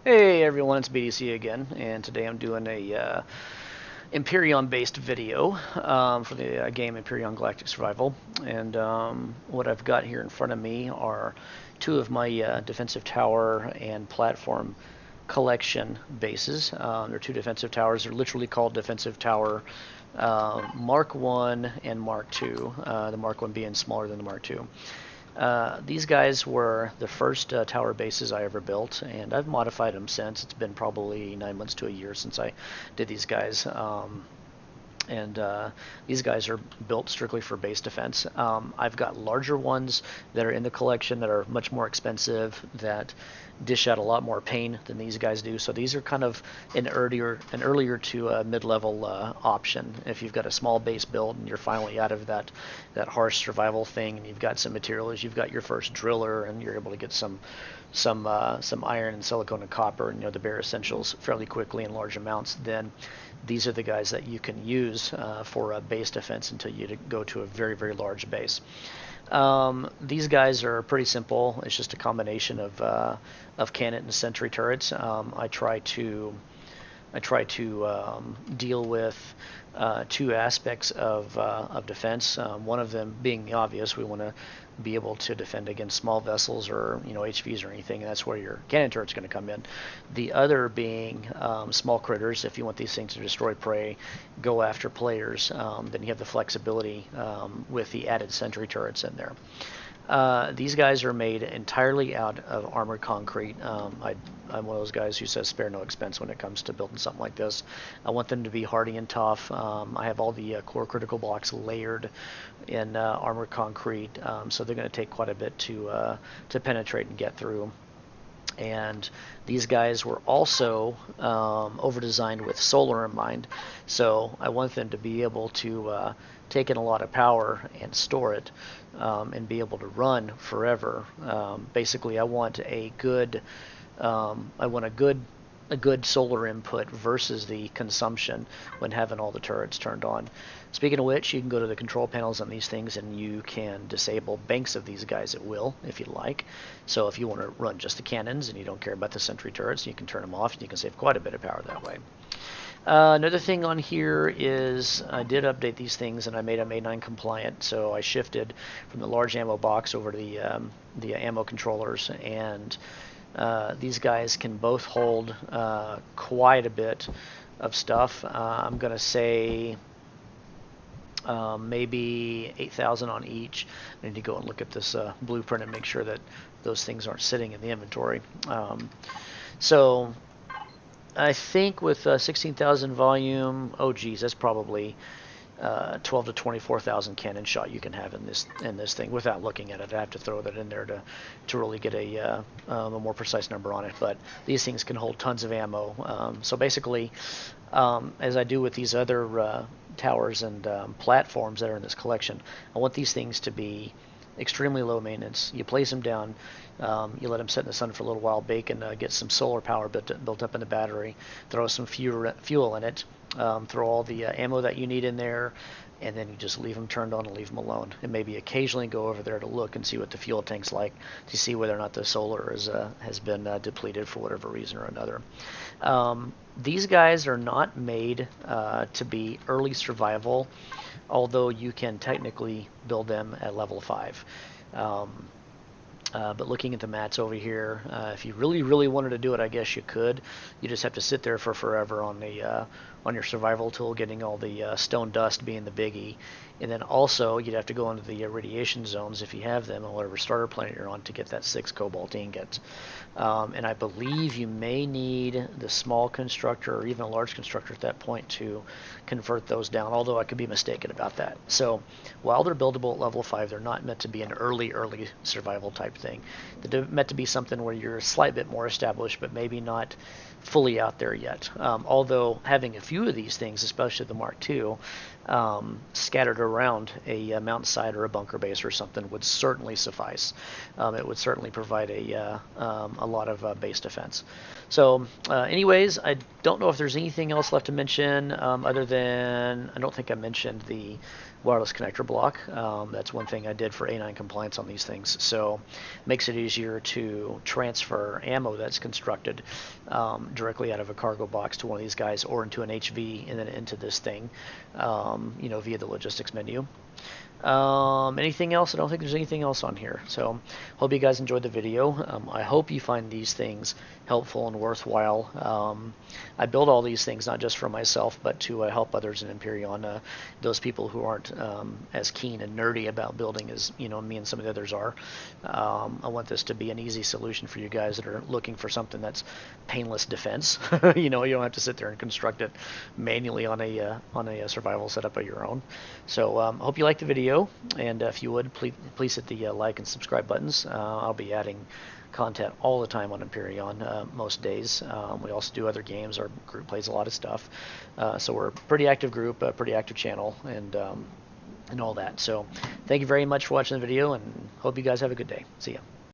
Hey everyone, it's BDC again, and today I'm doing a Empyrion-based video for the game Empyrion Galactic Survival. And what I've got here in front of me are two of my defensive tower and platform collection bases. They're two defensive towers. They're literally called defensive tower Mark 1 and Mark 2, the Mark 1 being smaller than the Mark 2. These guys were the first tower bases I ever built, and I've modified them since. It's been probably 9 months to a year since I did these guys. And these guys are built strictly for base defense. I've got larger ones that are in the collection that are much more expensive, that dish out a lot more pain than these guys do. So these are kind of an earlier to mid-level option. If you've got a small base build and you're finally out of that harsh survival thing, and you've got some materials, you've got your first driller, and you're able to get some iron and silicone and copper, and the bare essentials fairly quickly in large amounts, then these are the guys that you can use for a base defense until you go to a very, very large base. These guys are pretty simple. It's just a combination of cannon and sentry turrets. I try to deal with two aspects of defense. One of them being the obvious. We want to be able to defend against small vessels or HVs or anything, and that's where your cannon turret's going to come in. The other being small critters. If you want these things to destroy prey, go after players, then you have the flexibility with the added sentry turrets in there. These guys are made entirely out of armored concrete. I'm one of those guys who says spare no expense when it comes to building something like this. I want them to be hardy and tough. I have all the core critical blocks layered in armored concrete, so they're going to take quite a bit to penetrate and get through. And these guys were also over-designed with solar in mind, so I want them to be able to take in a lot of power and store it, and be able to run forever. Basically, I want a good solar input versus the consumption when having all the turrets turned on. Speaking of which, you can go to the control panels on these things and you can disable banks of these guys at will if you like. So if you want to run just the cannons and you don't care about the sentry turrets, you can turn them off and you can save quite a bit of power that way. Another thing on here is I did update these things and I made them A9 compliant, so I shifted from the large ammo box over to the ammo controllers, and these guys can both hold quite a bit of stuff. I'm going to say maybe 8,000 on each. I need to go and look at this blueprint and make sure that those things aren't sitting in the inventory. So I think with 16,000 volume, oh geez, that's probably 12 to 24,000 cannon shot you can have in this thing without looking at it. I have to throw that in there to really get a more precise number on it. But these things can hold tons of ammo. So basically, as I do with these other towers and platforms that are in this collection, I want these things to be extremely low maintenance. You place them down, you let them sit in the sun for a little while, bake, and get some solar power built up in the battery, throw some fuel in it, throw all the ammo that you need in there, and then you just leave them turned on and leave them alone. And maybe occasionally go over there to look and see what the fuel tank's like, to see whether or not the solar has been depleted for whatever reason or another. These guys are not made to be early survival, although you can technically build them at level 5. But looking at the mats over here, if you really, really wanted to do it, I guess you could. You just have to sit there for forever on your survival tool, getting all the stone dust being the biggie. And then also, you'd have to go into the radiation zones, if you have them, on whatever starter planet you're on, to get that 6 cobalt ingot. And I believe you may need the small constructor or even a large constructor at that point to convert those down, although I could be mistaken about that. So while they're buildable at level 5, they're not meant to be an early survival type thing. They're meant to be something where you're a slight bit more established, but maybe not fully out there yet. Although having a few of these things, especially the Mark II, scattered around a mountainside or a bunker base or something would certainly suffice. It would certainly provide a lot of base defense. So anyways, I don't know if there's anything else left to mention other than I don't think I mentioned the wireless connector block. That's one thing I did for A9 compliance on these things. So makes it easier to transfer ammo that's constructed directly out of a cargo box to one of these guys, or into an HV and then into this thing, via the logistics menu. Anything else? I don't think there's anything else on here. So hope you guys enjoyed the video. I hope you find these things helpful and worthwhile. I build all these things not just for myself, but to help others in Empyrion, those people who aren't as keen and nerdy about building as me and some of the others are. I want this to be an easy solution for you guys that are looking for something that's painless defense. You don't have to sit there and construct it manually on a survival setup of your own. So hope you liked the video. And if you would, please hit the like and subscribe buttons. I'll be adding content all the time on Empyrion most days. We also do other games. Our group plays a lot of stuff. So we're a pretty active group, a pretty active channel, and all that. So thank you very much for watching the video, and hope you guys have a good day. See ya.